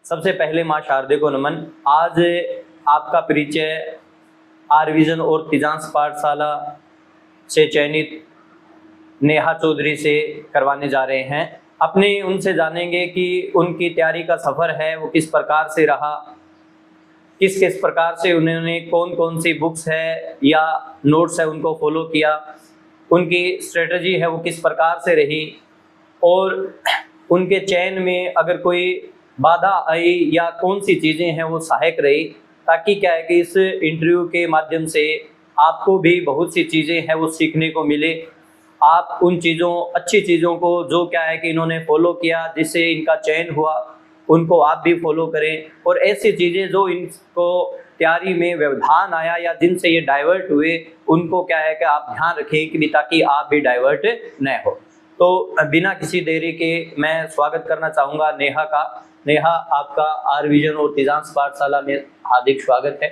सबसे पहले माँ शारदे को नमन। आज आपका परिचय आर विजन और तिजांस पाठशाला से चयनित नेहा चौधरी से करवाने जा रहे हैं। अपने उनसे जानेंगे कि उनकी तैयारी का सफ़र है वो किस प्रकार से रहा, किस किस प्रकार से उन्होंने कौन कौन सी बुक्स है या नोट्स है उनको फॉलो किया, उनकी स्ट्रेटजी है वो किस प्रकार से रही, और उनके चयन में अगर कोई बाधा आई या कौन सी चीज़ें हैं वो सहायक रही, ताकि क्या है कि इस इंटरव्यू के माध्यम से आपको भी बहुत सी चीज़ें हैं वो सीखने को मिले। आप उन चीज़ों, अच्छी चीज़ों को जो क्या है कि इन्होंने फॉलो किया जिससे इनका चयन हुआ, उनको आप भी फॉलो करें। और ऐसी चीज़ें जो इनको तैयारी में व्यवधान आया या जिनसे ये डाइवर्ट हुए, उनको क्या है कि आप ध्यान रखें कि ताकि आप भी डाइवर्ट न हो। तो बिना किसी देरी के मैं स्वागत करना चाहूँगा नेहा का। नेहा, आपका आर विजन और तिजांस पाठशाला में हार्दिक स्वागत है।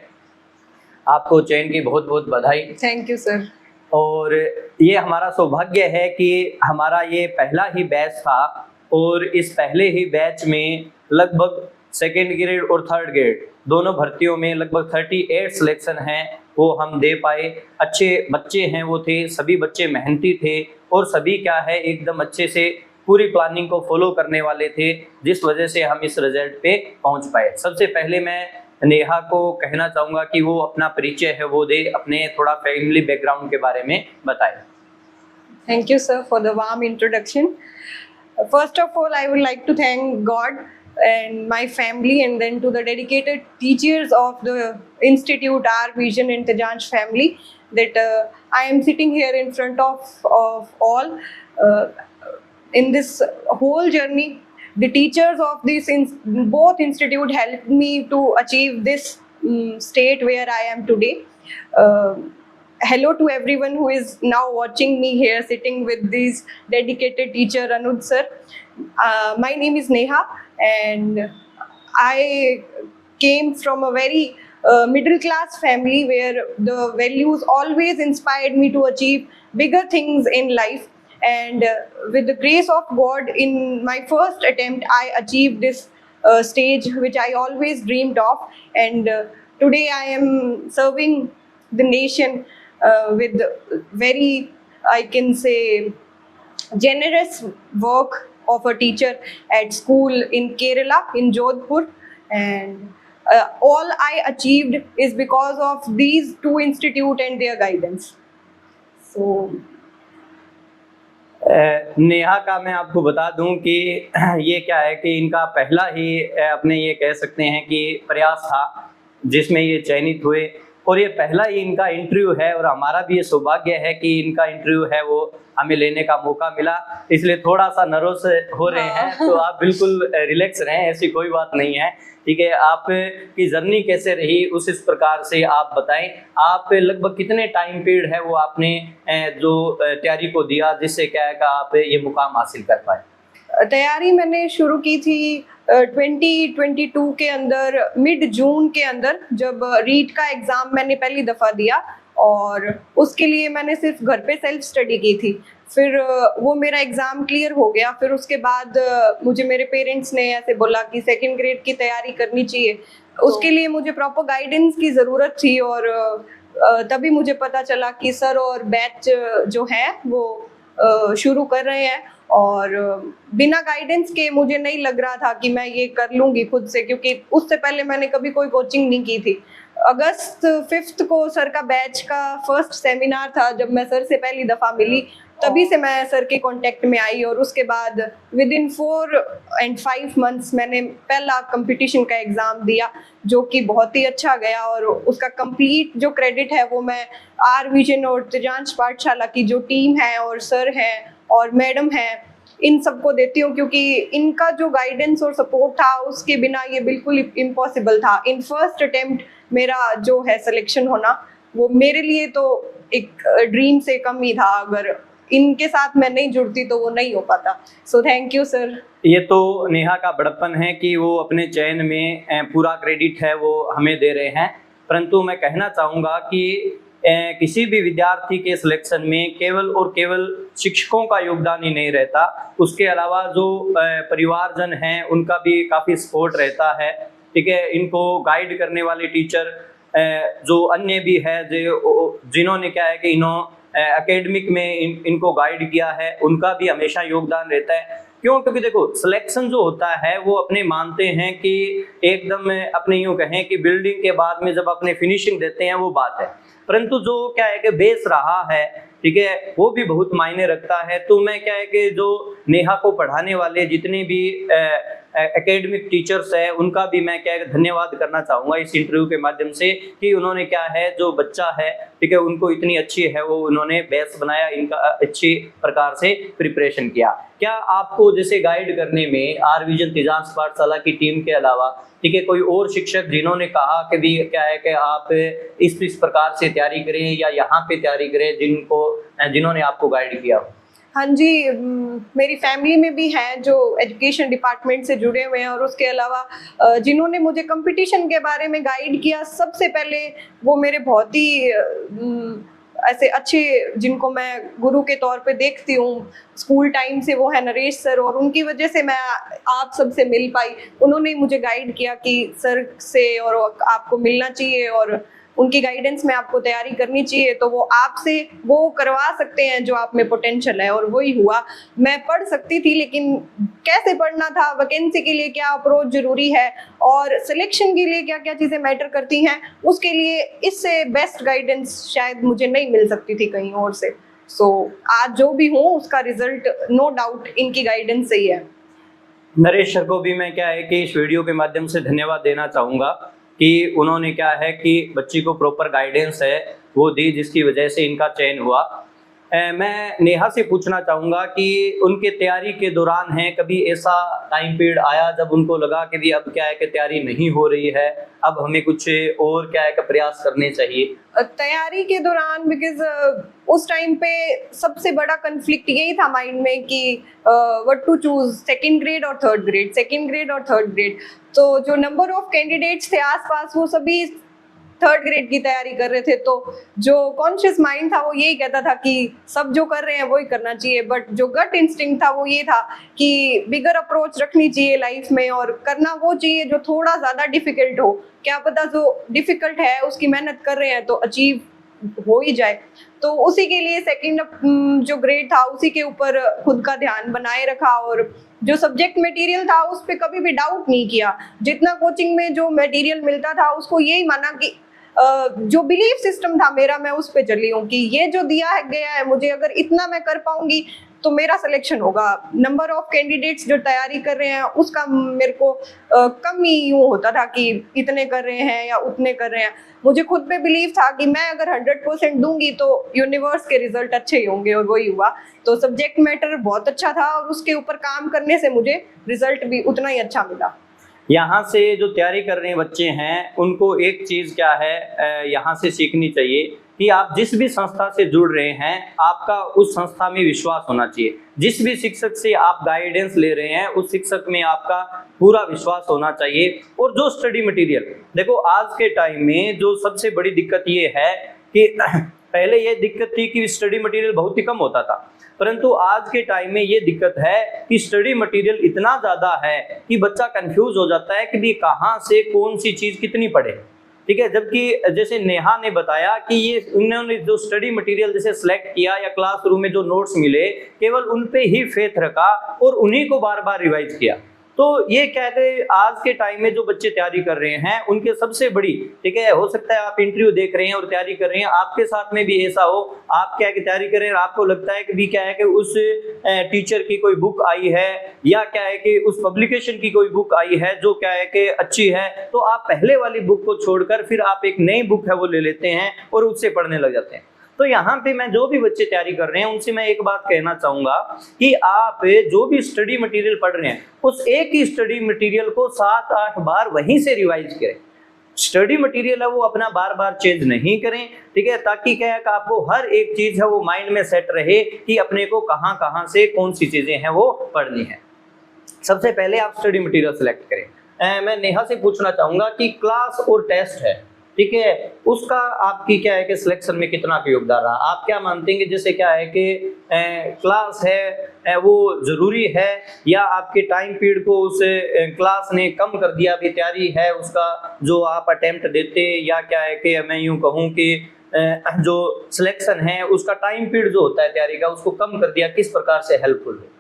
आपको चयन की बहुत बहुत बधाई। Thank you sir. और ये हमारा सौभाग्य है कि हमारा ये पहला ही बैच था और इस पहले ही बैच में लगभग सेकेंड ग्रेड और थर्ड ग्रेड दोनों भर्तियों में लगभग 38 सिलेक्शन हैं वो हम दे पाए। अच्छे बच्चे हैं वो थे, सभी बच्चे मेहनती थे और सभी क्या है एकदम अच्छे से पूरी प्लानिंग को फॉलो करने वाले थे, जिस वजह से हम इस रिजल्ट पे पहुंच पाए। सबसे पहले मैं नेहा को कहना चाहूँगा कि वो अपना परिचय है वो दे, अपने थोड़ा फैमिली बैकग्राउंड के बारे में बताए। Thank you sir for the warm introduction. First of all, I would like to thank God and my family, and then to the dedicated teachers of the Institute R Vision and Tijansh family, that I am sitting here in front of all. In this whole journey, the teachers of both institute helped me to achieve this state where I am today. Hello to everyone who is now watching me here sitting with this dedicated teacher Anuj sir. My name is Neha and I came from a very middle class family where the values always inspired me to achieve bigger things in life. And with the grace of God, in my first attempt, I achieved this stage which I always dreamed of. And today I am serving the nation with very, I can say, generous work of a teacher at school in Kerala, in Jodhpur. And all I achieved is because of these two institutes and their guidance. So Neha का मैं आपको बता दूं कि ये क्या है कि इनका पहला ही अपने ये कह सकते हैं कि प्रयास था जिसमें ये चयनित हुए, और ये पहला ही इनका इंटरव्यू है और हमारा भी ये सौभाग्य है कि इनका इंटरव्यू है वो हमें लेने का मौका मिला। इसलिए थोड़ा सा नर्वस हो रहे हैं, तो आप बिल्कुल रिलैक्स रहें, ऐसी कोई बात नहीं है, ठीक है। आपकी जर्नी कैसे रही उस इस प्रकार से आप बताएं। आप लगभग कितने टाइम पीरियड है वो आपने जो तैयारी को दिया जिससे क्या है कि आप ये मुकाम हासिल कर पाए? तैयारी मैंने शुरू की थी 2022 के अंदर, मिड जून के अंदर, जब रीट का एग्ज़ाम मैंने पहली दफ़ा दिया और उसके लिए मैंने सिर्फ घर पे सेल्फ स्टडी की थी। फिर वो मेरा एग्ज़ाम क्लियर हो गया। फिर उसके बाद मुझे मेरे पेरेंट्स ने ऐसे बोला कि सेकंड ग्रेड की तैयारी करनी चाहिए, उसके लिए मुझे प्रॉपर गाइडेंस की ज़रूरत थी। और तभी मुझे पता चला कि सर और बैच जो है वो शुरू कर रहे हैं, और बिना गाइडेंस के मुझे नहीं लग रहा था कि मैं ये कर लूँगी खुद से, क्योंकि उससे पहले मैंने कभी कोई कोचिंग नहीं की थी। अगस्त 5 को सर का बैच का फर्स्ट सेमिनार था, जब मैं सर से पहली दफ़ा मिली, तभी से मैं सर के कांटेक्ट में आई। और उसके बाद विद इन 4 and 5 months मैंने पहला कंपटीशन का एग्ज़ाम दिया, जो कि बहुत ही अच्छा गया। और उसका कंप्लीट जो क्रेडिट है वो मैं आर विजन और तिजांश पाठशाला की जो टीम है और सर हैं और मैडम हैं, इन सबको देती हूँ, क्योंकि इनका जो गाइडेंस और सपोर्ट था उसके बिना ये बिल्कुल इम्पॉसिबल था। इन फर्स्ट अटेम्प्ट मेरा जो है सिलेक्शन होना, वो मेरे लिए तो एक ड्रीम से कम ही था। अगर इनके साथ मैं नहीं जुड़ती तो वो नहीं हो पाता। So thank you sir. ये तो नेहा का बड़प्पन है कि वो अपने चयन में पूरा क्रेडिट है वो हमें दे रहे हैं, परंतु मैं कहना चाहूँगा कि किसी भी विद्यार्थी के सिलेक्शन में केवल और केवल शिक्षकों का योगदान ही नहीं रहता, उसके अलावा जो परिवारजन हैं उनका भी काफ़ी सपोर्ट रहता है। ठीक है, इनको गाइड करने वाले टीचर जो अन्य भी है जो जिन्होंने क्या है कि एकेडमिक में इनको गाइड किया है, उनका भी हमेशा योगदान रहता है। क्यों? क्योंकि देखो सिलेक्शन जो होता है वो अपने मानते हैं कि एकदम अपने यूँ कहें कि बिल्डिंग के बाद में जब अपने फिनिशिंग देते हैं वो बात है, परंतु जो क्या है कि बेस रहा है, ठीक है, वो भी बहुत मायने रखता है। तो मैं क्या है कि जो नेहा को पढ़ाने वाले जितने भी एकेडमिक टीचर्स है उनका भी मैं क्या है धन्यवाद करना चाहूँगा इस इंटरव्यू के माध्यम से कि उन्होंने क्या है जो बच्चा है, ठीक है, उनको इतनी अच्छी है वो उन्होंने बेस बनाया, इनका अच्छी प्रकार से प्रिपरेशन किया। क्या आपको जैसे गाइड करने में आर विजन तेजांश पाठशाला की टीम के अलावा, ठीक है, कोई और शिक्षक जिन्होंने कहा कि भी क्या है कि आप इस प्रकार से तैयारी करें या यहाँ पे तैयारी करें, जिन्होंने आपको गाइड किया? हाँ जी, मेरी फैमिली में भी हैं जो एजुकेशन डिपार्टमेंट से जुड़े हुए हैं, और उसके अलावा जिन्होंने मुझे कंपटीशन के बारे में गाइड किया, सबसे पहले वो मेरे बहुत ही ऐसे अच्छे जिनको मैं गुरु के तौर पे देखती हूँ स्कूल टाइम से, वो है नरेश सर, और उनकी वजह से मैं आप सबसे मिल पाई। उन्होंने मुझे गाइड किया कि सर से और आपको मिलना चाहिए और उनकी गाइडेंस में आपको तैयारी करनी चाहिए, तो वो आपसे वो करवा सकते हैं जो आप में पोटेंशियल है, और वही हुआ। मैं पढ़ सकती थी, लेकिन कैसे पढ़ना था, वैकेंसी के लिए क्या अप्रोच जरूरी है और सिलेक्शन के लिए क्या क्या चीज़ें मैटर करती हैं, उसके लिए इससे बेस्ट गाइडेंस शायद मुझे नहीं मिल सकती थी कहीं और से। सो आज जो भी हूँ उसका रिजल्ट नो डाउट इनकी गाइडेंस से ही है। नरेश सर को भी मैं क्या है कि इस वीडियो के माध्यम से धन्यवाद देना चाहूँगा कि उन्होंने क्या है कि बच्ची को प्रॉपर गाइडेंस है वो दी, जिसकी वजह से इनका चयन हुआ। मैं नेहा से पूछना चाहूँगा कि उनके तैयारी के दौरान है कभी ऐसा टाइम पीरियड आया जब उनको लगा कि भी अब क्या है कि तैयारी नहीं हो रही है, अब हमें कुछ और क्या है कि प्रयास करने चाहिए? तैयारी के दौरान बिकॉज उस टाइम पे सबसे बड़ा कन्फ्लिक्ट यही था माइंड में कि what to choose, second grade और थर्ड ग्रेड, सेकंड ग्रेड और थर्ड ग्रेड। तो जो नंबर ऑफ कैंडिडेट्स थे आसपास वो सभी थर्ड ग्रेड की तैयारी कर रहे थे, तो जो कॉन्शियस माइंड था वो यही कहता था कि सब जो कर रहे हैं वही करना चाहिए, बट जो गट इंस्टिंक्ट था वो ये था कि बिगर अप्रोच रखनी चाहिए लाइफ में और करना वो चाहिए जो थोड़ा ज़्यादा डिफिकल्ट हो। क्या पता जो डिफिकल्ट है उसकी मेहनत कर रहे हैं तो अचीव हो ही जाए। तो उसी के लिए सेकंड जो ग्रेड था उसी के ऊपर खुद का ध्यान बनाए रखा, और जो सब्जेक्ट मटेरियल था उस पर कभी भी डाउट नहीं किया। जितना कोचिंग में जो मटेरियल मिलता था उसको यही माना कि जो बिलीफ सिस्टम था मेरा, मैं उस पर चली हूँ कि ये जो दिया गया है मुझे, अगर इतना मैं कर पाऊंगी तो मेरा सिलेक्शन होगा। नंबर ऑफ कैंडिडेट्स जो तैयारी कर रहे हैं उसका मेरे को कम ही यूँ होता था कि इतने कर रहे हैं या उतने कर रहे हैं। मुझे खुद पे बिलीव था कि मैं अगर 100% दूंगी तो यूनिवर्स के रिजल्ट अच्छे ही होंगे, और वही हुआ। तो सब्जेक्ट मैटर बहुत अच्छा था और उसके ऊपर काम करने से मुझे रिजल्ट भी उतना ही अच्छा मिला। यहाँ से जो तैयारी कर रहे बच्चे हैं उनको एक चीज़ क्या है यहाँ से सीखनी चाहिए कि आप जिस भी संस्था से जुड़ रहे हैं आपका उस संस्था में विश्वास होना चाहिए। जिस भी शिक्षक से आप गाइडेंस ले रहे हैं उस शिक्षक में आपका पूरा विश्वास होना चाहिए। और जो स्टडी मटेरियल, देखो आज के टाइम में जो सबसे बड़ी दिक्कत ये है कि पहले ये दिक्कत थी कि स्टडी मटेरियल बहुत ही कम होता था, परंतु आज के टाइम में ये दिक्कत है कि स्टडी मटेरियल इतना ज़्यादा है कि बच्चा कंफ्यूज हो जाता है कि भी कहाँ से कौन सी चीज़ कितनी पढ़े। ठीक है, जबकि जैसे नेहा ने बताया कि ये उन्होंने जो स्टडी मटेरियल जैसे सेलेक्ट किया या क्लासरूम में जो नोट्स मिले केवल उन पे ही फेथ रखा और उन्हीं को बार बार रिवाइज किया। तो ये कहते आज के टाइम में जो बच्चे तैयारी कर रहे हैं उनके सबसे बड़ी, ठीक है, हो सकता है आप इंटरव्यू देख रहे हैं और तैयारी कर रहे हैं, आपके साथ में भी ऐसा हो, आप क्या है कि तैयारी कर रहे हैं और आपको लगता है कि भी क्या है कि उस टीचर की कोई बुक आई है या क्या है कि उस पब्लिकेशन की कोई बुक आई है जो क्या है कि अच्छी है, तो आप पहले वाली बुक को छोड़कर फिर आप एक नई बुक है वो ले लेते हैं और उससे पढ़ने लग जाते हैं। तो यहाँ पे मैं जो भी बच्चे तैयारी कर रहे हैं उनसे मैं एक बात कहना चाहूँगा कि आप जो भी स्टडी मटेरियल पढ़ रहे हैं उस एक ही स्टडी मटेरियल को 7-8 बार वहीं से रिवाइज करें। स्टडी मटेरियल है वो अपना बार बार चेंज नहीं करें, ठीक है, ताकि क्या है कि आपको हर एक चीज़ है वो माइंड में सेट रहे कि अपने को कहाँ कहाँ से कौन सी चीज़ें हैं वो पढ़नी है। सबसे पहले आप स्टडी मटेरियल सेलेक्ट करें। मैं नेहा से पूछना चाहूँगा कि क्लास और टेस्ट है, ठीक है, उसका आपकी क्या है कि सिलेक्शन में कितना का योगदान रहा? आप क्या मानते हैं कि जैसे क्या है कि क्लास है वो ज़रूरी है, या आपके टाइम पीरियड को उस क्लास ने कम कर दिया, अभी तैयारी है उसका जो आप अटेम्प्ट देते, या क्या है कि मैं यूँ कहूँ कि जो सिलेक्शन है उसका टाइम पीरियड जो होता है तैयारी का उसको कम कर दिया, किस प्रकार से हेल्पफुल है?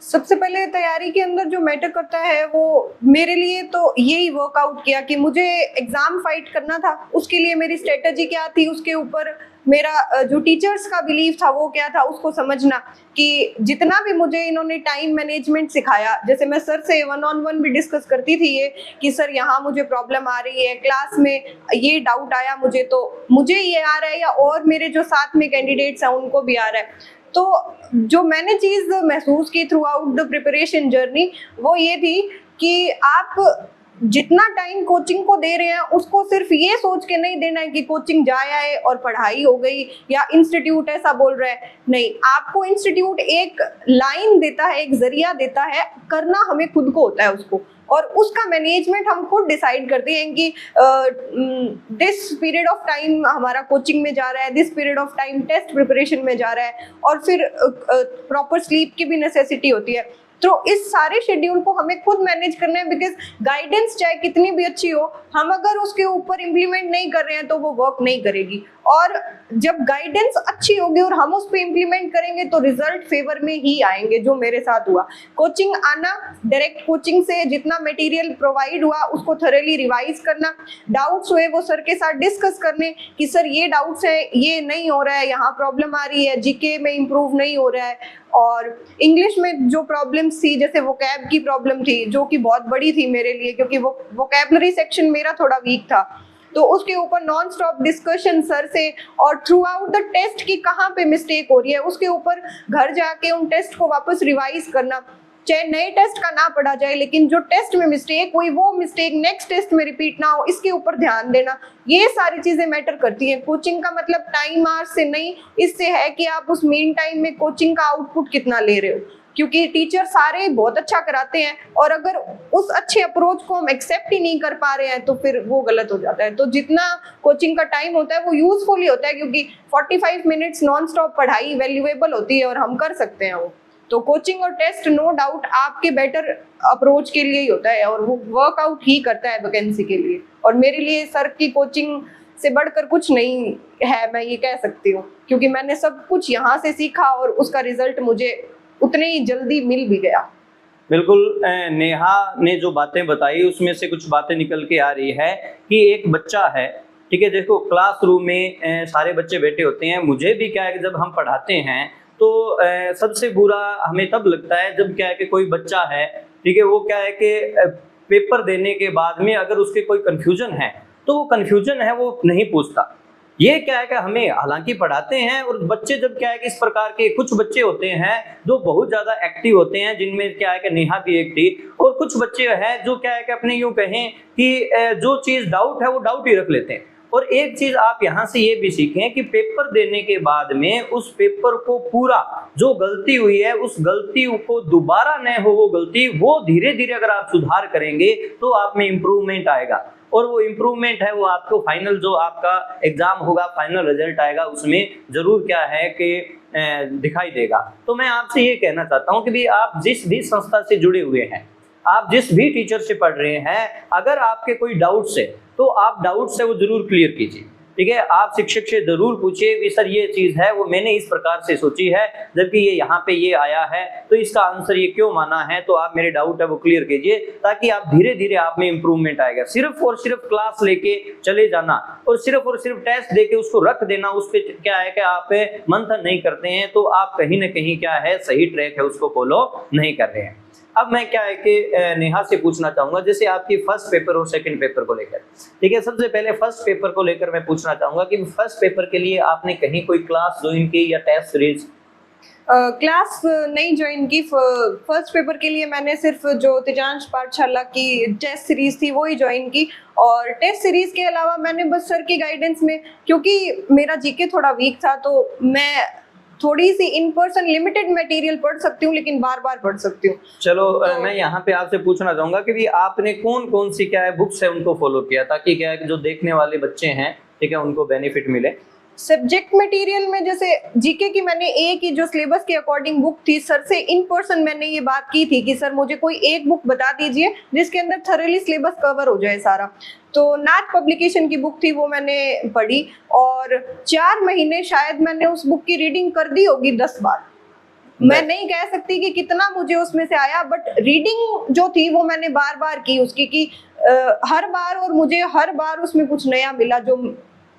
सबसे पहले तैयारी के अंदर जो मैटर करता है वो मेरे लिए तो यही वर्कआउट किया कि मुझे एग्जाम फाइट करना था, उसके लिए मेरी स्ट्रेटजी क्या थी, उसके ऊपर मेरा जो टीचर्स का बिलीव था वो क्या था, उसको समझना कि जितना भी मुझे इन्होंने टाइम मैनेजमेंट सिखाया, जैसे मैं सर से 1-on-1 भी डिस्कस करती थी ये कि सर यहाँ मुझे प्रॉब्लम आ रही है, क्लास में ये डाउट आया मुझे, तो मुझे ये आ रहा है या और मेरे जो साथ में कैंडिडेट्स हैं उनको भी आ रहा है। तो जो मैंने चीज़ महसूस की through out the preparation journey वो ये थी कि आप जितना टाइम कोचिंग को दे रहे हैं उसको सिर्फ ये सोच के नहीं देना है कि कोचिंग जाया है और पढ़ाई हो गई या इंस्टीट्यूट ऐसा बोल रहा है। नहीं, आपको इंस्टीट्यूट एक लाइन देता है, एक जरिया देता है, करना हमें खुद को होता है उसको, और उसका मैनेजमेंट हम खुद डिसाइड करते हैं कि दिस पीरियड ऑफ टाइम हमारा कोचिंग में जा रहा है, this period of time test preparation में जा रहा है, और फिर प्रॉपर स्लीप की भी नेसेसिटी होती है। तो इस सारे शेड्यूल को हमें खुद मैनेज करना है, बिकॉज गाइडेंस चाहे कितनी भी अच्छी हो, हम अगर उसके ऊपर इम्प्लीमेंट नहीं कर रहे हैं तो वो वर्क नहीं करेगी। और जब गाइडेंस अच्छी होगी और हम उस पर इम्प्लीमेंट करेंगे तो रिजल्ट फेवर में ही आएंगे, जो मेरे साथ हुआ। कोचिंग आना, डायरेक्ट कोचिंग से जितना मटेरियल प्रोवाइड हुआ उसको थॉरली रिवाइज करना, डाउट्स हुए वो सर के साथ डिस्कस करने कि सर ये डाउट्स है, ये नहीं हो रहा है, यहाँ प्रॉब्लम आ रही है, जीके में इम्प्रूव नहीं हो रहा है। और इंग्लिश में जो प्रॉब्लम्स थी, जैसे वोकैब की प्रॉब्लम थी जो कि बहुत बड़ी थी मेरे लिए, क्योंकि वो वोकैबलरी सेक्शन मेरा थोड़ा वीक था, तो उसके ऊपर नॉन स्टॉप डिस्कशन सर से, और थ्रू आउट द टेस्ट की कहाँ पे मिस्टेक हो रही है उसके ऊपर घर जाके उन टेस्ट को वापस रिवाइज करना, चाहे नए टेस्ट का ना पढ़ा जाए लेकिन जो टेस्ट में मिस्टेक हुई वो मिस्टेक नेक्स्ट टेस्ट में रिपीट ना हो, इसके ऊपर ध्यान देना। ये सारी चीजें मैटर करती हैं। कोचिंग का मतलब टाइम आवर्स से नहीं, इससे है कि आप उस मेन टाइम में कोचिंग का आउटपुट कितना ले रहे हो, क्योंकि टीचर सारे बहुत अच्छा कराते हैं और अगर उस अच्छे अप्रोच को हम एक्सेप्ट ही नहीं कर पा रहे हैं तो फिर वो गलत हो जाता है। तो जितना कोचिंग का टाइम होता है वो यूजफुल ही होता है, क्योंकि 45 मिनट्स नॉन स्टॉप पढ़ाई वैल्यूएबल होती है और हम कर सकते हैं वो। तो कोचिंग और टेस्ट नो डाउट आपके बेटर अप्रोच के लिए ही होता है और वो वर्कआउट ही करता है वैकेंसी के लिए। और मेरे लिए सर की कोचिंग से बढ़कर कुछ नहीं है, मैं ये कह सकती हूँ, क्योंकि मैंने सब कुछ यहाँ से सीखा और उसका रिजल्ट मुझे उतने ही जल्दी मिल भी गया। बिल्कुल, नेहा ने जो बातें बताई उसमें से कुछ बातें निकल के आ रही है कि एक बच्चा है, ठीक है, देखो क्लासरूम में सारे बच्चे बैठे होते हैं। मुझे भी क्या है कि जब हम पढ़ाते हैं तो सबसे बुरा हमें तब लगता है जब क्या है कि कोई बच्चा है, ठीक है, वो क्या है कि पेपर देने के बाद में अगर उसके कोई कन्फ्यूजन है तो वो कन्फ्यूजन है वो नहीं पूछता। ये क्या है कि हमें हालांकि पढ़ाते हैं और बच्चे जब क्या है कि इस प्रकार के कुछ बच्चे होते हैं जो बहुत ज़्यादा एक्टिव होते हैं, जिनमें क्या है कि नेहा भी एक थी, और कुछ बच्चे हैं जो क्या है कि अपने यूँ कहें कि जो चीज़ डाउट है वो डाउट ही रख लेते हैं। और एक चीज़ आप यहाँ से ये भी सीखें कि पेपर देने के बाद में उस पेपर को पूरा जो गलती हुई है उस गलती को दोबारा न हो, वो गलती वो धीरे धीरे अगर आप सुधार करेंगे तो आप में इम्प्रूवमेंट आएगा, और वो इम्प्रूवमेंट है वो आपको फाइनल जो आपका एग्जाम होगा, फाइनल रिजल्ट आएगा, उसमें जरूर क्या है कि दिखाई देगा। तो मैं आपसे ये कहना चाहता हूँ कि भी आप जिस भी संस्था से जुड़े हुए हैं, आप जिस भी टीचर से पढ़ रहे हैं, अगर आपके कोई डाउट्स है तो आप डाउट से वो जरूर क्लियर कीजिए, ठीक है। आप शिक्षक से जरूर पूछिए कि सर ये चीज़ है वो मैंने इस प्रकार से सोची है जबकि ये यहाँ पे ये आया है, तो इसका आंसर ये क्यों माना है, तो आप मेरे डाउट है वो क्लियर कीजिए, ताकि आप धीरे धीरे आप में इम्प्रूवमेंट आएगा। सिर्फ और सिर्फ क्लास लेके चले जाना और सिर्फ टेस्ट देके उसको रख देना, उस पर क्या है कि आप मंथन नहीं करते हैं तो आप कहीं ना कहीं क्या है सही ट्रैक है उसको फॉलो नहीं कर रहे हैं। अब मैं क्या है कि नेहा से पूछना चाहूंगा, जैसे आपकी फर्स्ट पेपर और सेकंड पेपर को लेकर, ठीक है, सबसे पहले फर्स्ट पेपर को लेकर मैं पूछना चाहूंगा कि फर्स्ट पेपर के लिए आपने कहीं कोई क्लास ज्वाइन की या टेस्ट सीरीज? क्लास नहीं ज्वाइन की। फर्स्ट पेपर के लिए मैंने सिर्फ जो तेजांश पाठशाला की टेस्ट सीरीज थी वो ही ज्वाइन की, और टेस्ट सीरीज के अलावा मैंने बस सर की गाइडेंस में, क्योंकि मेरा जीके थोड़ा वीक था तो मैं थोड़ी सी इन पर्सन लिमिटेड मटेरियल पढ़ सकती हूँ, लेकिन बार बार पढ़ सकती हूँ। चलो मैं यहाँ पे आपसे पूछना चाहूंगा कि भी आपने कौन कौन सी क्या है बुक्स है उनको फॉलो किया, ताकि क्या है कि जो देखने वाले बच्चे हैं, ठीक है, उनको बेनिफिट मिले। सब्जेक्ट मटेरियल में जैसे जीके की मैंने एक ही जो सिलेबस के अकॉर्डिंग बुक थी, सर से इन पर्सन मैंने ये बात की थी कि सर मुझे कोई एक बुक बता दीजिए जिसके अंदर थॉरली सिलेबस कवर हो जाए सारा। तो नाथ पब्लिकेशन की बुक थी, वो मैंने पढ़ी और 4 महीने शायद मैंने उस बुक की रीडिंग कर दी होगी 10 बार। मैं नहीं कह सकती कि कितना मुझे उसमें से आया, बट रीडिंग जो थी वो मैंने बार बार की उसकी कि हर बार, और मुझे हर बार उसमें कुछ नया मिला जो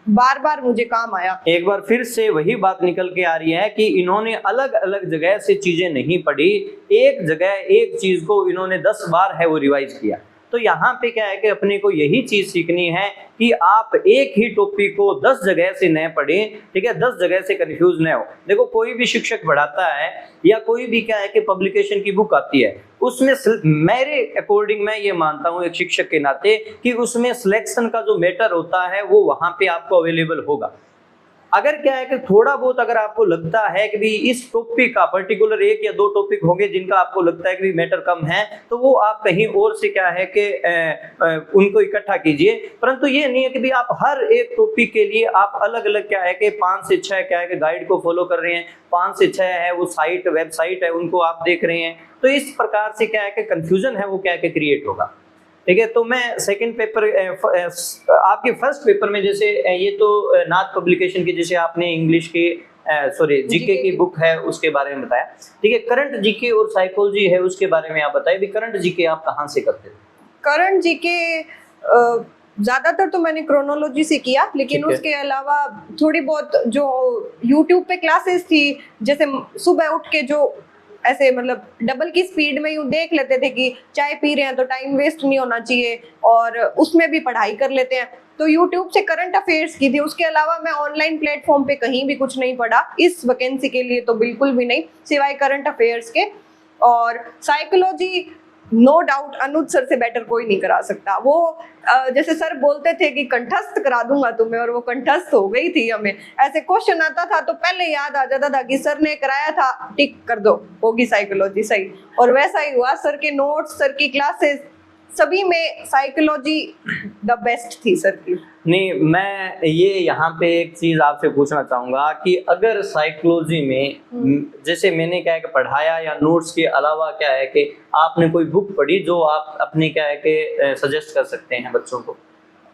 बार बार मुझे काम आया। एक बार फिर से वही बात निकल के आ रही है कि इन्होंने अलग अलग जगह से चीजें नहीं पढ़ी, एक जगह एक चीज को इन्होंने 10 बार है वो रिवाइज किया। तो यहाँ पे क्या है कि अपने को यही चीज सीखनी है कि आप एक ही टॉपिक को 10 जगह से न पढ़ें, ठीक है, 10 जगह से कंफ्यूज न हो। देखो कोई भी शिक्षक पढ़ाता है या कोई भी क्या है कि पब्लिकेशन की बुक आती है, उसमें मेरे अकॉर्डिंग मैं ये मानता हूँ एक शिक्षक के नाते कि उसमें सिलेक्शन का जो मैटर होता है वो वहाँ पे आपको अवेलेबल होगा। अगर क्या है कि थोड़ा बहुत अगर आपको लगता है कि भी इस टॉपिक का पर्टिकुलर 1 या 2 टॉपिक होंगे जिनका आपको लगता है कि भी मैटर कम है, तो वो आप कहीं और से क्या है कि उनको इकट्ठा कीजिए। परंतु ये नहीं है कि भी आप हर एक टॉपिक के लिए आप अलग अलग क्या है कि 5 से 6 क्या है कि गाइड को फॉलो कर रहे हैं, 5 से 6 है वो साइट वेबसाइट है उनको आप देख रहे हैं। तो इस प्रकार से क्या है कि कंफ्यूजन है वो क्या है कि क्रिएट होगा, ठीक है। तो मैं सेकंड पेपर आपके फर्स्ट पेपर में जैसे ये तो नाथ पब्लिकेशन की जैसे आपने इंग्लिश की सॉरी जीके की बुक है उसके बारे में बताया, ठीक है। करंट जीके और साइकोलॉजी है उसके बारे में आप बताइए भी करंट जीके आप कहाँ से करते थे? करंट जीके ज्यादातर तो मैंने क्रोनोलॉजी से किया, लेकिन उसके अलावा थोड़ी बहुत जो यूट्यूब पे क्लासेस थी, जैसे सुबह उठ के जो ऐसे मतलब डबल की स्पीड में यूं देख लेते थे कि चाय पी रहे हैं तो टाइम वेस्ट नहीं होना चाहिए, और उसमें भी पढ़ाई कर लेते हैं। तो यूट्यूब से करंट अफेयर्स की थी, उसके अलावा मैं ऑनलाइन प्लेटफॉर्म पे कहीं भी कुछ नहीं पढ़ा इस वैकेंसी के लिए, तो बिल्कुल भी नहीं, सिवाय करंट अफेयर्स के। और साइकोलॉजी नो डाउट अनुज सर से बेटर कोई नहीं करा सकता। वो जैसे सर बोलते थे कि कंठस्थ करा दूंगा तुम्हें, और वो कंठस्थ हो गई थी। हमें ऐसे क्वेश्चन आता था तो पहले याद आ जाता था कि सर ने कराया था, टिक कर दो, होगी साइकोलॉजी सही। और वैसा ही हुआ, सर के नोट्स, सर की क्लासेस, सभी में साइकोलॉजी द बेस्ट थी सर की। नहीं, मैं ये यहाँ पे एक चीज आपसे पूछना चाहूंगा कि अगर साइकोलॉजी में जैसे मैंने क्या है कि पढ़ाया या नोट्स के अलावा क्या है कि आपने कोई बुक पढ़ी जो आप अपनी क्या है कि सजेस्ट कर सकते हैं बच्चों को?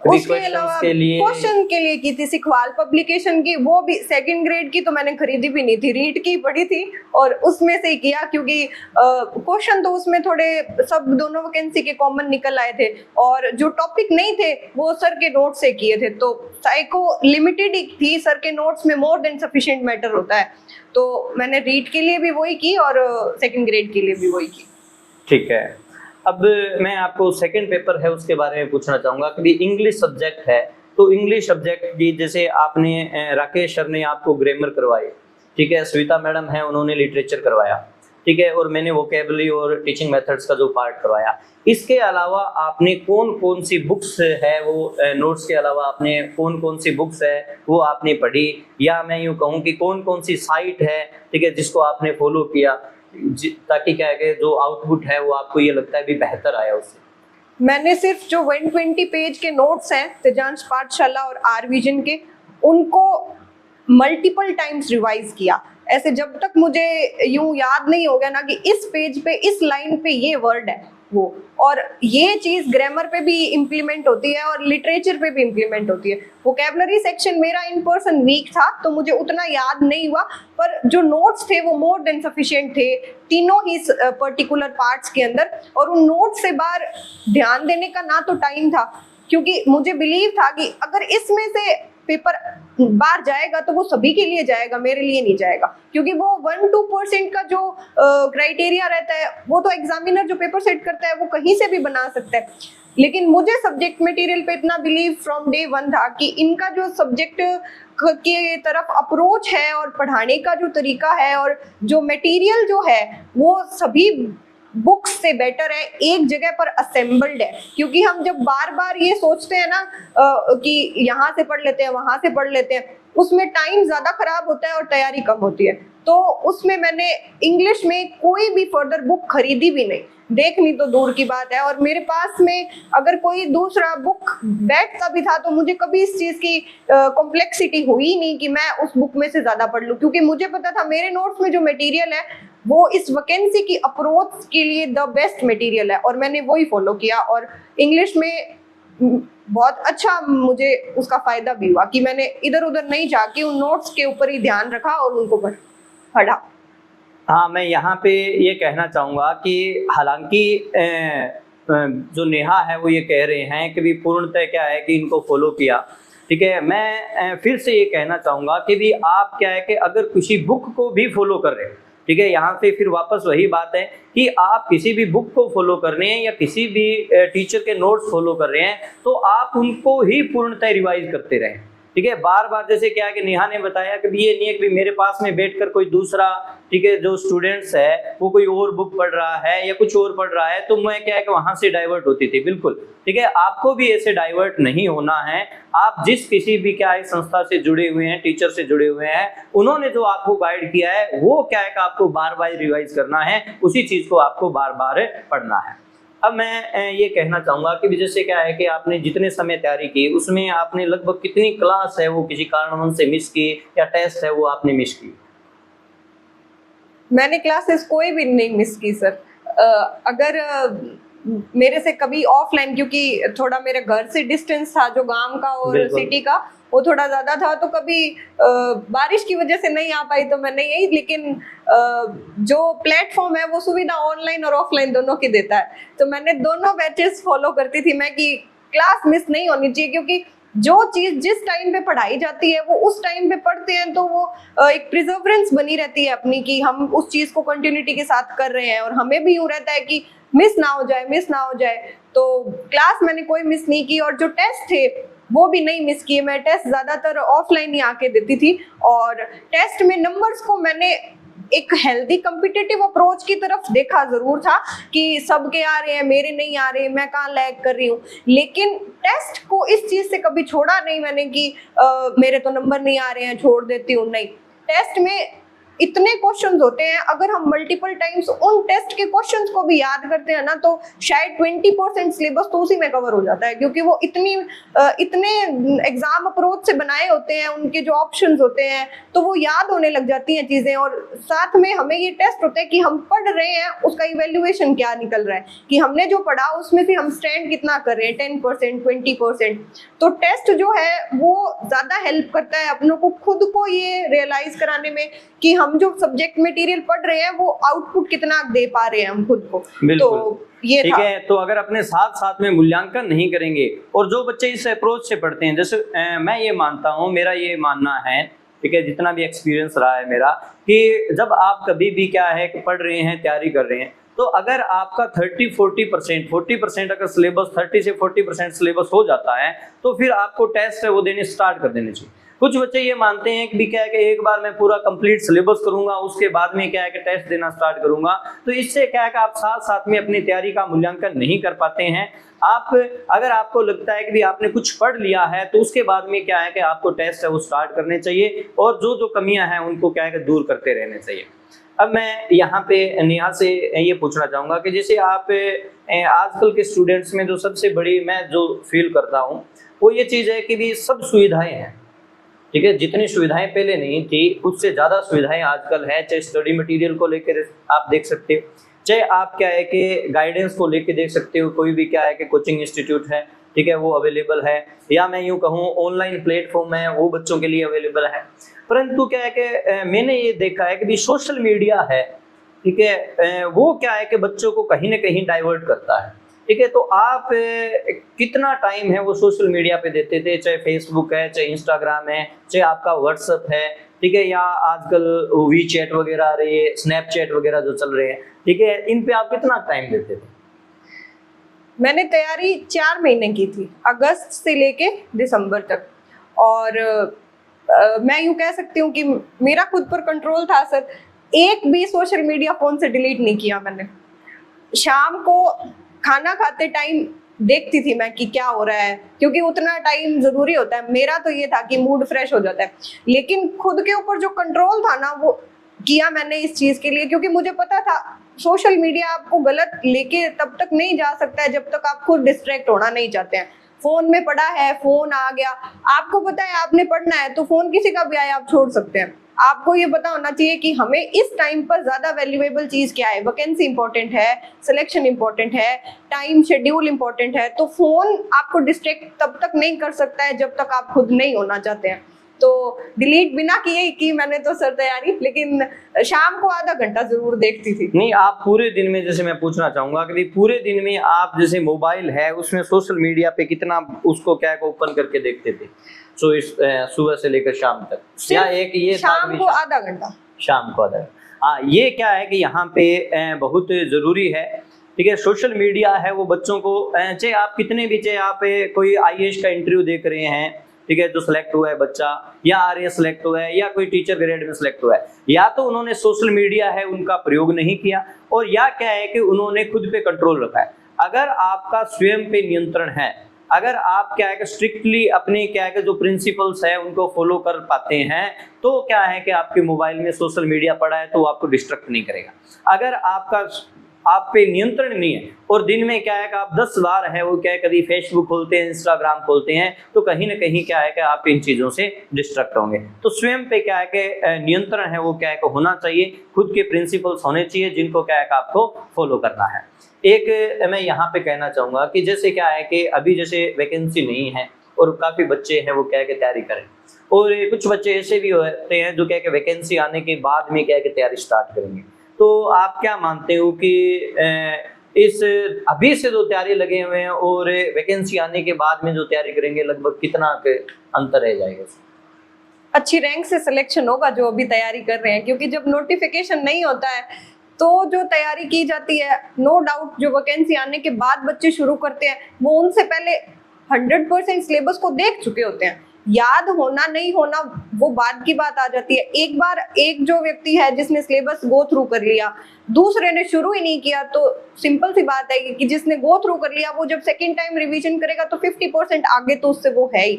उसके अलावा क्वेश्चन के लिए की थी सिखवाल पब्लिकेशन की, वो भी 2nd ग्रेड की, तो मैंने खरीदी भी नहीं थी, रीड की पढ़ी थी और उसमें से ही किया, क्योंकि क्वेश्चन तो उसमें थोड़े सब दोनों वैकेंसी के कॉमन निकल आए थे, और जो टॉपिक नहीं थे वो सर के नोट से किए थे। तो साइको लिमिटेड ही थी, सर के नोट्स में मोर देन सफिशिएंट मैटर होता है, तो मैंने रीड के लिए भी वही की और 2nd ग्रेड के लिए भी वही की। ठीक है, अब मैं आपको सेकंड पेपर है उसके बारे में पूछना चाहूँगा कि इंग्लिश सब्जेक्ट है, तो इंग्लिश सब्जेक्ट की जैसे आपने राकेश सर ने आपको ग्रामर करवाई, ठीक है, श्वेता मैडम है उन्होंने लिटरेचर करवाया, ठीक है, और मैंने वोकेबलरी और टीचिंग मेथड्स का जो पार्ट करवाया। इसके अलावा आपने कौन कौन सी बुक्स है वो नोट्स के अलावा आपने कौन कौन सी बुक्स है वो आपने पढ़ी, या मैं यूँ कहूँ कि कौन कौन सी साइट है, ठीक है, जिसको आपने फॉलो किया, ताकि क्या है कि जो आउटपुट है वो आपको ये लगता है भी बेहतर आया उससे? मैंने सिर्फ जो 120 पेज के नोट्स हैं तेजांश पाठशाला और आर विजन के, उनको मल्टीपल टाइम्स रिवाइज किया। ऐसे जब तक मुझे यूं याद नहीं हो गया ना कि इस पेज पे इस लाइन पे ये वर्ड है वो, और ये चीज ग्रामर पे भी इम्प्लीमेंट होती है और लिटरेचर पे भी इम्प्लीमेंट होती है। वोकैबुलरी सेक्शन मेरा इन पर्सन वीक था तो मुझे उतना याद नहीं हुआ, पर जो नोट्स थे वो मोर देन सफिशिएंट थे तीनों ही पर्टिकुलर पार्ट्स के अंदर, और उन नोट्स से बाहर ध्यान देने का ना तो टाइम था, क्योंकि मुझे बिलीव था कि अगर इसमें से पेपर बाहर जाएगा तो वो सभी के लिए जाएगा, मेरे लिए नहीं जाएगा, क्योंकि वो 1-2% का जो क्राइटेरिया रहता है वो तो एग्जामिनर जो पेपर सेट करता है वो कहीं से भी बना सकता है। लेकिन मुझे सब्जेक्ट मटेरियल पे इतना बिलीव फ्रॉम डे 1 था कि इनका जो सब्जेक्ट के तरफ अप्रोच है और पढ़ाने का जो तरीका है और जो मटेरियल जो है वो सभी बुक्स से बेटर है, एक जगह पर असेंबल्ड है। क्योंकि हम जब बार बार ये सोचते हैं ना कि यहाँ से पढ़ लेते हैं वहां से पढ़ लेते हैं, उसमें टाइम ज्यादा खराब होता है और तैयारी कम होती है। तो उसमें मैंने इंग्लिश में कोई भी फर्दर बुक खरीदी भी नहीं, देखनी तो दूर की बात है। और मेरे पास में अगर कोई दूसरा बुक बैठता भी था तो मुझे कभी इस चीज की कॉम्प्लेक्सिटी हुई नहीं कि मैं उस बुक में से ज्यादा पढ़ लूं, क्योंकि मुझे पता था मेरे नोट्स में जो मटेरियल है वो इस वैकेंसी की अप्रोच के लिए द बेस्ट मटेरियल है, और मैंने वही फॉलो किया। और इंग्लिश में बहुत अच्छा मुझे उसका फायदा भी हुआ कि मैंने इधर उधर नहीं जाके उन नोट्स के ऊपर ही ध्यान रखा और उनको पढ़ा। हाँ, मैं यहाँ पे ये कहना चाहूँगा कि हालांकि जो नेहा है वो ये कह रहे हैं कि भी पूर्णतः क्या है कि इनको फॉलो किया, ठीक है। मैं फिर से ये कहना चाहूँगा कि भी आप क्या है कि अगर किसी बुक को भी फॉलो कर रहे हैं, ठीक है, यहाँ पे फिर वापस वही बात है कि आप किसी भी बुक को फॉलो कर रहे हैं या किसी भी टीचर के नोट्स फॉलो कर रहे हैं तो आप उनको ही पूर्णतः रिवाइज करते रहें, ठीक है। बार बार जैसे क्या है कि नेहा ने बताया कि ये नहीं है कि मेरे पास में बैठकर कोई दूसरा, ठीक है, जो स्टूडेंट्स है वो कोई और बुक पढ़ रहा है या कुछ और पढ़ रहा है तो मैं क्या है कि वहां से डाइवर्ट होती थी, बिल्कुल, ठीक है। आपको भी ऐसे डाइवर्ट नहीं होना है। आप जिस किसी भी क्या है संस्था से जुड़े हुए हैं, टीचर से जुड़े हुए हैं, उन्होंने जो आपको गाइड किया है वो क्या है कि आपको बार बार रिवाइज करना है, उसी चीज को आपको बार बार पढ़ना है। अब मैं ये कहना चाहूँगा कि जैसे क्या है कि आपने जितने समय तैयारी की उसमें आपने लगभग कितनी क्लास है वो किसी कारणवश से मिस की या टेस्ट है वो आपने मिस की? मैंने क्लासेस कोई भी नहीं मिस की सर। अगर मेरे से कभी ऑफलाइन, क्योंकि थोड़ा मेरे घर से डिस्टेंस था जो गांव का और सिटी का वो थोड़ा ज्यादा था, तो कभी बारिश की वजह से नहीं आ पाई तो मैं नहीं आई। लेकिन जो प्लेटफॉर्म है वो सुविधा ऑनलाइन और ऑफलाइन दोनों की देता है, तो मैंने दोनों बैचेस फॉलो करती थी मैं कि क्लास मिस नहीं होनी चाहिए, क्योंकि जो चीज जिस टाइम पे पढ़ाई जाती है वो उस टाइम पे पढ़ते हैं तो वो एक प्रिजर्वेंस बनी रहती है अपनी कि हम उस चीज को कंटिन्यूटी के साथ कर रहे हैं। और हमें भी यूं रहता है कि मिस ना हो जाए। तो क्लास मैंने कोई मिस नहीं की, और जो टेस्ट थे वो भी नहीं मिस किए। मैं टेस्ट ज्यादातर ऑफलाइन ही आके देती थी, और टेस्ट में नंबर्स को मैंने एक हेल्दी कॉम्पिटिटिव अप्रोच की तरफ देखा जरूर था कि सबके आ रहे हैं, मेरे नहीं आ रहे, मैं कहाँ लैग कर रही हूँ। लेकिन टेस्ट को इस चीज से कभी छोड़ा नहीं मैंने कि मेरे तो नंबर नहीं आ रहे हैं, छोड़ देती हूँ, नहीं। टेस्ट में इतने क्वेश्चंस होते हैं, अगर हम मल्टीपल टाइम्स उन टेस्ट के क्वेश्चंस को भी याद करते हैं ना तो शायद 20% सिलेबस तो उसी में कवर हो जाता है, क्योंकि वो इतने एग्जाम अप्रोच से बनाए होते हैं, उनके जो ऑप्शंस होते हैं तो वो याद होने लग जाती हैं चीजें। और साथ में हमें ये टेस्ट होता है कि हम पढ़ रहे हैं उसका इवेल्युएशन क्या निकल रहा है, कि हमने जो पढ़ा उसमें से हम स्टैंड कितना कर रहे हैं, 10%, 20%। तो टेस्ट जो है वो ज्यादा हेल्प करता है अपनों को खुद को ये रियलाइज कराने में कि हम जो सब्जेक्ट मटेरियल पढ़ रहे हैं वो आउटपुट कितना दे पा रहे हैं हम खुद को। तो ये ठीक है। तो अगर अपने साथ साथ में मूल्यांकन नहीं करेंगे, और जो बच्चे इस अप्रोच से पढ़ते हैं, जैसे मैं ये मानता हूँ, मेरा ये मानना है, ठीक है, जितना भी एक्सपीरियंस रहा है मेरा, कि जब आप कभी भी क्या है कि पढ़ रहे हैं, तैयारी कर रहे हैं, तो अगर आपका 40% अगर सिलेबस 30 से 40% सिलेबस हो जाता है तो फिर आपको टेस्ट है वो देने स्टार्ट कर देने चाहिए। कुछ बच्चे ये मानते हैं कि भी क्या है कि एक बार मैं पूरा कंप्लीट सिलेबस करूंगा उसके बाद में क्या है कि टेस्ट देना स्टार्ट करूंगा, तो इससे क्या है कि आप साथ साथ में अपनी तैयारी का मूल्यांकन नहीं कर पाते हैं। आप अगर आपको लगता है कि भी आपने कुछ पढ़ लिया है तो उसके बाद में क्या है कि आपको टेस्ट है वो स्टार्ट करने चाहिए, और जो जो कमियां हैं उनको क्या है कि दूर करते रहने चाहिए। अब मैं यहाँ पे नेहा से ये पूछना चाहूँगा कि जैसे आप आजकल के स्टूडेंट्स में जो सबसे बड़ी मैं जो फील करता हूँ वो ये चीज़ है कि भी सब सुविधाएं हैं, ठीक है, जितनी सुविधाएं पहले नहीं थी उससे ज़्यादा सुविधाएं आजकल है। चाहे स्टडी मटेरियल को लेकर आप देख सकते हो, चाहे आप क्या है कि गाइडेंस को लेकर देख सकते हो, कोई भी क्या है कि कोचिंग इंस्टीट्यूट है, ठीक है, वो अवेलेबल है, या मैं यूँ कहूँ ऑनलाइन प्लेटफॉर्म है वो बच्चों के लिए अवेलेबल है। परंतु क्या है कि मैंने ये देखा है कि भी सोशल मीडिया है, ठीक है, वो क्या है कि बच्चों को कहीं ना कहीं डाइवर्ट करता है, ठीक है। तो आप कितना टाइम है वो सोशल मीडिया पे देते थे, चाहे फेसबुक है, चाहे इंस्टाग्राम है, चाहे आपका व्हाट्सएप है, ठीक है, या आजकल वी चैट वगैरह आ रही है, स्नैपचैट वगैरह जो चल रहे हैं, ठीक है, इन पे आप कितना टाइम देते थे? मैंने तैयारी 4 महीने की थी, अगस्त से लेके दिसंबर तक, और मैं यूँ कह सकती हूँ कि मेरा खुद पर कंट्रोल था सर। एक भी सोशल मीडिया फोन से डिलीट नहीं किया मैंने। शाम को खाना खाते टाइम देखती थी मैं कि क्या हो रहा है, क्योंकि उतना टाइम जरूरी होता है। मेरा तो ये था कि मूड फ्रेश हो जाता है, लेकिन खुद के ऊपर जो कंट्रोल था ना वो किया मैंने इस चीज के लिए, क्योंकि मुझे पता था सोशल मीडिया आपको गलत लेके तब तक नहीं जा सकता है जब तक आप खुद डिस्ट्रैक्ट होना नहीं चाहते हैं। फोन में पड़ा है, फोन आ गया, आपको पता है आपने पढ़ना है तो फोन किसी का भी आए आप छोड़ सकते हैं। आपको ये पता होना चाहिए कि हमें इस टाइम पर ज्यादा वैल्यूएबल चीज क्या है, वैकेंसी इंपॉर्टेंट है, सिलेक्शन इंपॉर्टेंट है, टाइम शेड्यूल इंपॉर्टेंट है। तो फोन आपको डिस्ट्रैक्ट तब तक नहीं कर सकता है जब तक आप खुद नहीं होना चाहते हैं। तो डिलीट बिना किए ही की मैंने तो सर तैयारी, लेकिन शाम को आधा घंटा जरूर देखती थी। नहीं, आप पूरे दिन में, जैसे मैं पूछना चाहूंगा कि पूरे दिन में आप जैसे मोबाइल है उसमें सोशल मीडिया पे कितना उसको क्या ओपन करके देखते थे? सो इस सुबह से लेकर शाम तक, या एक ये शाम को आधा घंटा? शाम को आधा। हाँ, ये क्या है कि यहाँ पे बहुत जरूरी है, ठीक है। सोशल मीडिया है वो बच्चों को, चाहे आप कितने भी, चाहे आप कोई आईएएस का इंटरव्यू देख रहे हैं, ठीक है, जो सिलेक्ट हुआ है बच्चा, या आरएएस सिलेक्ट हुआ है, या कोई टीचर ग्रेड में सिलेक्ट हुआ है, या तो उन्होंने सोशल मीडिया है उनका प्रयोग नहीं किया, और या क्या है कि उन्होंने खुद पे कंट्रोल रखा है। अगर आपका स्वयं पे नियंत्रण है, अगर आप क्या है कि स्ट्रिक्टली अपने क्या है कि जो प्रिंसिपल्स है उनको फॉलो कर पाते हैं, तो क्या है कि आपके मोबाइल में सोशल मीडिया पड़ा है तो वो आपको डिस्ट्रैक्ट नहीं करेगा। अगर आपका आप पे नियंत्रण नहीं है और दिन में क्या है कि आप 10 बार है वो क्या है कभी फेसबुक खोलते हैं, इंस्टाग्राम खोलते हैं, तो कहीं ना कहीं क्या है कि आप इन चीज़ों से डिस्ट्रैक्ट होंगे। तो स्वयं पे क्या है कि नियंत्रण है वो क्या है कि होना चाहिए, खुद के प्रिंसिपल्स होने चाहिए जिनको क्या है कि आपको फॉलो करना है। एक मैं यहाँ पे कहना चाहूँगा कि जैसे क्या है कि अभी जैसे वैकेंसी नहीं है और काफ़ी बच्चे हैं वो क्या है कि तैयारी करें, और कुछ बच्चे ऐसे भी होते हैं जो क्या है कि वैकेंसी आने के बाद में क्या है कि तैयारी स्टार्ट करेंगे। तो आप क्या मानते हो कि इस अभी से जो तैयारी लगे हुए हैं और वैकेंसी आने के बाद में जो तैयारी करेंगे, लगभग कितना अंतर रह जाएगा? अच्छी रैंक से सिलेक्शन होगा जो अभी तैयारी कर रहे हैं, क्योंकि जब नोटिफिकेशन नहीं होता है तो जो तैयारी की जाती है, नो डाउट जो वैकेंसी आने के बाद बच्चे शुरू करते हैं वो उनसे पहले 100% सिलेबस को देख चुके होते हैं। याद होना नहीं होना वो बाद की बात आ जाती है। एक बार एक जो व्यक्ति है जिसने सिलेबस गो थ्रू कर लिया, दूसरे ने शुरू ही नहीं किया, तो सिंपल सी बात है कि जिसने गो थ्रू कर लिया वो जब सेकंड टाइम रिवीजन करेगा तो 50% आगे तो उससे वो है ही।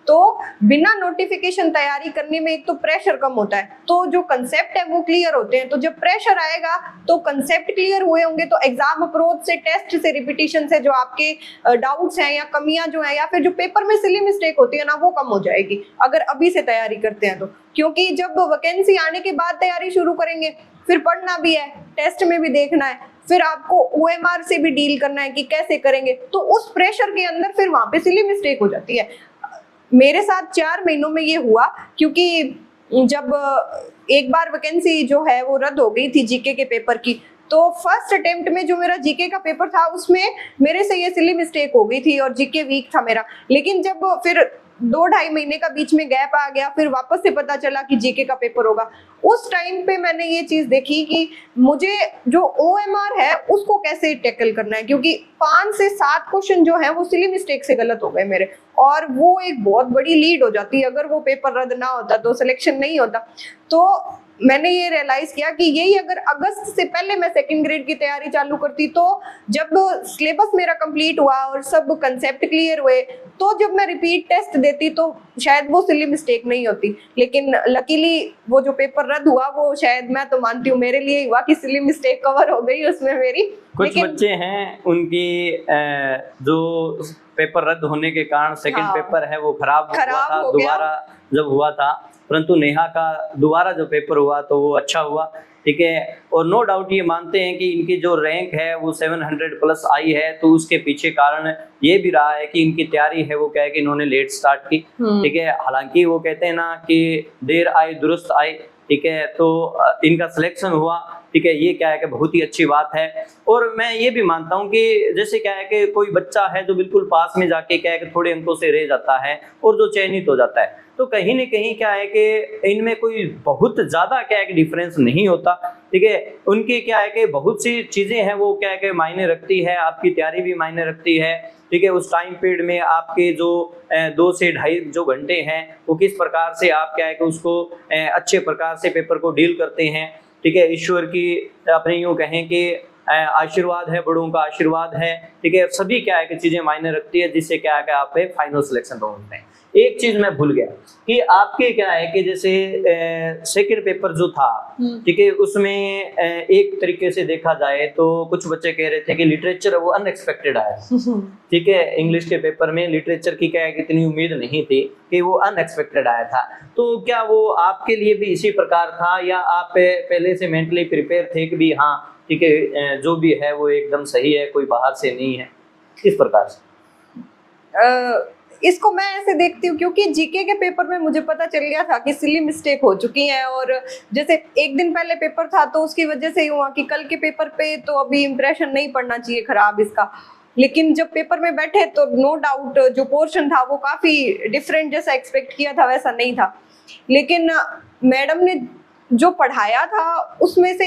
तो बिना नोटिफिकेशन तैयारी करने में एक तो प्रेशर कम होता है, तो जो कंसेप्ट है वो क्लियर होते हैं। तो जब प्रेशर आएगा तो कंसेप्ट क्लियर हुए होंगे तो एग्जाम अप्रोच से, टेस्ट से, रिपीटिशन से जो आपके डाउट्स हैं या कमियां जो हैं या फिर जो पेपर में सिली मिस्टेक होती है ना वो कम हो जाएगी अगर अभी से तैयारी करते हैं तो। क्योंकि जब वैकेंसी आने के बाद तैयारी शुरू करेंगे फिर पढ़ना भी है, टेस्ट में भी देखना है, फिर आपको ओएमआर से भी डील करना है कि कैसे करेंगे, तो उस प्रेशर के अंदर फिर वहां पे सिली मिस्टेक हो जाती है। मेरे साथ 4 महीनों में ये हुआ, क्योंकि जब एक बार वैकेंसी जो है वो रद्द हो गई थी जीके के पेपर की, तो फर्स्ट अटेम्प्ट में जो मेरा जीके का पेपर था उसमें मेरे से ये सिली मिस्टेक हो गई थी और जीके वीक था मेरा। लेकिन जब फिर 2-2.5 महीने का बीच में गैप आ गया, फिर वापस से पता चला कि जीके का पेपर होगा, उस टाइम पे मैंने ये चीज देखी कि मुझे जो ओएमआर है उसको कैसे टैकल करना है, क्योंकि 5 से 7 क्वेश्चन जो है वो सिली मिस्टेक से गलत हो गए मेरे, और वो एक बहुत बड़ी लीड हो जाती है। अगर वो पेपर रद्द ना होता तो सिलेक्शन नहीं होता। तो मैंने ये रियलाइज किया कि यही अगर अगस्त से पहले मैं सेकंड ग्रेड की तैयारी चालू करती, तो जब सिलेबस मेरा कंप्लीट हुआ और सब कंसेप्ट क्लियर हुए, तो जब मैं रिपीट टेस्ट देती तो शायद वो सिली मिस्टेक नहीं होती। लेकिन लकीली वो जो पेपर रद्द हुआ वो शायद, मैं तो मानती हूँ मेरे लिए हुआ कि सिली मिस्टेक कवर हो गई उसमें मेरी। कुछ बच्चे हैं उनकी जो पेपर रद्द होने के कारण सेकंड पेपर है वो खराब हुआ था, दोबारा जब हुआ था, परंतु नेहा का दोबारा जो पेपर हुआ तो वो अच्छा हुआ, ठीक है। और नो डाउट ये मानते हैं कि इनकी जो रैंक है वो 700 प्लस आई है, तो उसके पीछे कारण ये भी रहा है कि इनकी तैयारी है वो क्या है कि इन्होंने लेट स्टार्ट की, ठीक है। हालांकि वो कहते हैं ना कि देर आए दुरुस्त आए, ठीक है, तो इनका सिलेक्शन हुआ, ठीक है, ये क्या है कि बहुत ही अच्छी बात है। और मैं ये भी मानता हूँ कि जैसे क्या है कि कोई बच्चा है जो बिल्कुल पास में जाके क्या है कि थोड़े अंकों से रह जाता है और जो चयनित हो जाता है, तो कहीं न कहीं क्या है कि इनमें कोई बहुत ज़्यादा क्या है कि डिफरेंस नहीं होता, ठीक है। उनकी क्या है कि बहुत सी चीज़ें हैं वो क्या है कि मायने रखती है, आपकी तैयारी भी मायने रखती है, ठीक है। उस टाइम पीरियड में आपके जो 2 से ढाई जो घंटे हैं वो किस प्रकार से आप क्या है कि उसको अच्छे प्रकार से पेपर को डील करते हैं, ठीक है। ईश्वर की अपने यूँ कहें कि आशीर्वाद है, बड़ों का आशीर्वाद है, ठीक है, सभी क्या है कि चीजें मायने रखती है, जिससे क्या है कि आप एक फाइनल सिलेक्शन पहुंचते हैं। एक चीज मैं भूल गया कि आपके क्या है कि जैसे सेकंड पेपर जो था, ठीक है, उसमें एक तरीके से देखा जाए तो कुछ बच्चे कह रहे थे कि लिटरेचर वो अनएक्सपेक्टेड आया, ठीक है, इंग्लिश के पेपर में लिटरेचर की क्या है कि इतनी उम्मीद नहीं थी कि वो अनएक्सपेक्टेड आया था। तो क्या वो आपके लिए भी इसी प्रकार था, या आप पहले से मेंटली प्रिपेयर थे कि भी हाँ ठीक है जो भी है वो एकदम सही है, कोई बाहर से नहीं है, किस प्रकार से? इसको मैं ऐसे देखती हूँ क्योंकि जीके के पेपर में मुझे पता चल गया था कि सिली मिस्टेक हो चुकी है, और जैसे एक दिन पहले पेपर था तो उसकी वजह से ही हुआ कि कल के पेपर पे तो अभी इम्प्रेशन नहीं पड़ना चाहिए खराब इसका, लेकिन जब पेपर में बैठे तो नो डाउट जो पोर्शन था वो काफ़ी डिफरेंट, जैसा एक्सपेक्ट किया था वैसा नहीं था। लेकिन मैडम ने जो पढ़ाया था उसमें से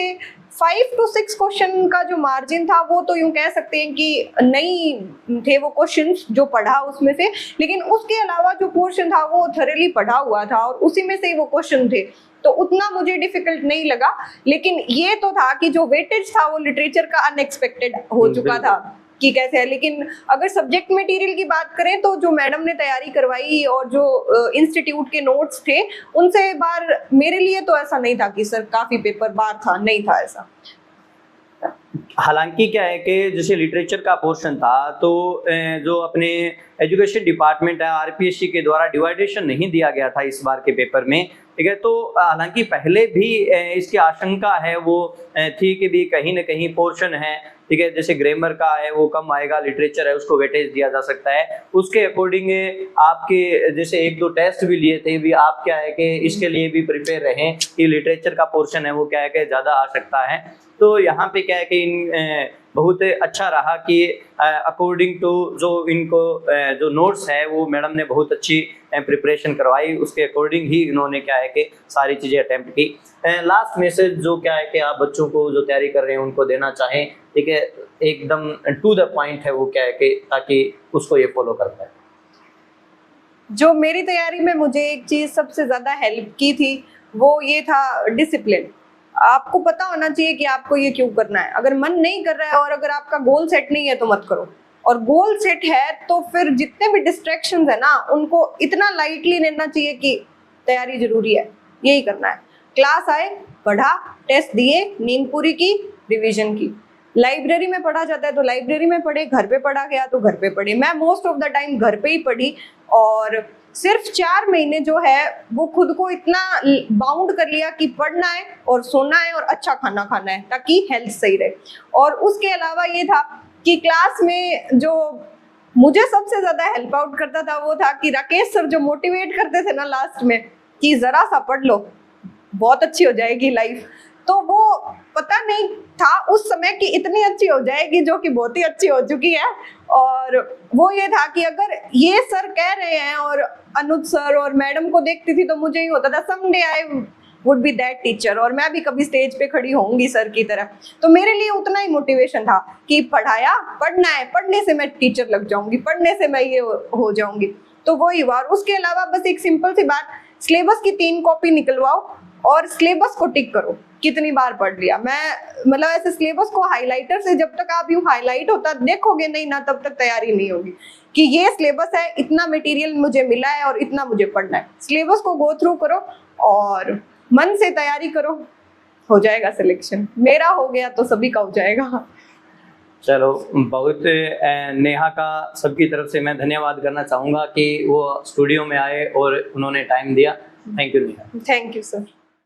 5 to 6 क्वेश्चन का जो मार्जिन था वो तो यूं कह सकते हैं कि नहीं थे वो क्वेश्चंस जो पढ़ा उसमें से, लेकिन उसके अलावा जो पोर्शन था वो थॉरली पढ़ा हुआ था और उसी में से ही वो क्वेश्चन थे, तो उतना मुझे डिफिकल्ट नहीं लगा। लेकिन ये तो था कि जो वेटेज था वो लिटरेचर का अनएक्सपेक्टेड हो चुका था कि कैसे है। लेकिन अगर सब्जेक्ट मटेरियल की बात करें तो जो मैडम ने तैयारी करवाई और जो इंस्टीट्यूट के नोट्स थे उनसे बार मेरे लिए तो ऐसा नहीं था कि सर काफ़ी पेपर बार था, नहीं था ऐसा। हालांकि क्या है कि जैसे लिटरेचर का पोर्शन था तो जो अपने एजुकेशन डिपार्टमेंट है आरपीएससी के द्वारा डिवाइडेशन नहीं दिया गया था इस बार के पेपर में, ठीक है, तो हालांकि पहले भी इसकी आशंका है वो थी कि भी कहीं ना कहीं पोर्शन है, ठीक है, जैसे ग्रामर का है वो कम आएगा, लिटरेचर है उसको वेटेज दिया जा सकता है, उसके अकॉर्डिंग आपके जैसे 1-2 टेस्ट भी लिए थे भी, आप क्या है कि इसके लिए भी प्रिपेयर रहें कि लिटरेचर का पोर्शन है वो क्या है कि ज़्यादा आ सकता है। तो यहाँ पे क्या है कि बहुत अच्छा रहा कि अकॉर्डिंग टू जो इनको जो नोट्स है वो मैडम ने बहुत अच्छी प्रिपरेशन करवाई, उसके अकॉर्डिंग ही इन्होंने क्या है कि सारी चीज़ें अटेम्प्ट की। लास्ट मैसेज जो क्या है कि आप बच्चों को जो तैयारी कर रहे हैं उनको देना चाहें, ठीक है, एकदम टू द पॉइंट है वो क्या है कि ताकि उसको ये फॉलो कर पाए। जो मेरी तैयारी में मुझे एक चीज़ सबसे ज़्यादा हेल्प की थी वो ये था डिसिप्लिन। आपको पता होना चाहिए कि आपको ये क्यों करना है। अगर मन नहीं कर रहा है और अगर आपका गोल सेट नहीं है तो मत करो, और गोल सेट है तो फिर जितने भी डिस्ट्रैक्शंस है ना उनको इतना लाइटली लेना चाहिए कि तैयारी जरूरी है, यही करना है। क्लास आए, पढ़ा, टेस्ट दिए, नींद पूरी की, रिवीजन की। लाइब्रेरी में पढ़ा जाता है तो लाइब्रेरी में पढ़े, घर पे पढ़ा गया तो घर पे पढ़े। मैं मोस्ट ऑफ द टाइम घर पे ही पढ़ी और सिर्फ 4 महीने जो है वो खुद को इतना बाउंड कर लिया कि पढ़ना है और सोना है और अच्छा खाना खाना है ताकि हेल्थ सही रहे। और उसके अलावा ये था कि क्लास में जो मुझे सबसे ज़्यादा हेल्प आउट करता था वो था कि राकेश सर जो मोटिवेट करते थे ना लास्ट में कि ज़रा सा पढ़ लो बहुत अच्छी हो जाएगी लाइफ, तो वो पता नहीं था उस समय कि इतनी अच्छी हो जाएगी जो कि बहुत ही अच्छी हो चुकी है। और वो ये था कि अगर ये सर कह रहे हैं और अनुज सर और मैडम को देखती थी तो मुझे ही होता था someday I would be that teacher, और मैं भी कभी स्टेज पे खड़ी होंगी सर की तरह। तो मेरे लिए उतना ही मोटिवेशन था कि पढ़ाया, पढ़ना है, पढ़ने से मैं टीचर लग जाऊंगी, पढ़ने से मैं ये हो जाऊंगी। तो वही हुआ। और उसके अलावा बस एक सिंपल सी बात, सिलेबस की 3 कॉपी निकलवाओ और सिलेबस को टिक करो कितनी बार पढ़ लिया। मैं मतलब ऐसे सिलेबस को हाइलाइटर से जब तक आप यूं हाईलाइट होता देखोगे नहीं ना तब तक तैयारी नहीं होगी कि ये सिलेबस है, इतना मटेरियल मुझे मिला है और इतना मुझे पढ़ना है। सिलेबस को गो थ्रू करो और मन से तैयारी करो, हो जाएगा सिलेक्शन। मेरा हो गया तो सभी का हो जाएगा। चलो, बहुत नेहा का सबकी तरफ से मैं धन्यवाद करना चाहूँगा कि वो स्टूडियो में आए और उन्होंने टाइम दिया। Thank you Neha. Thank you sir.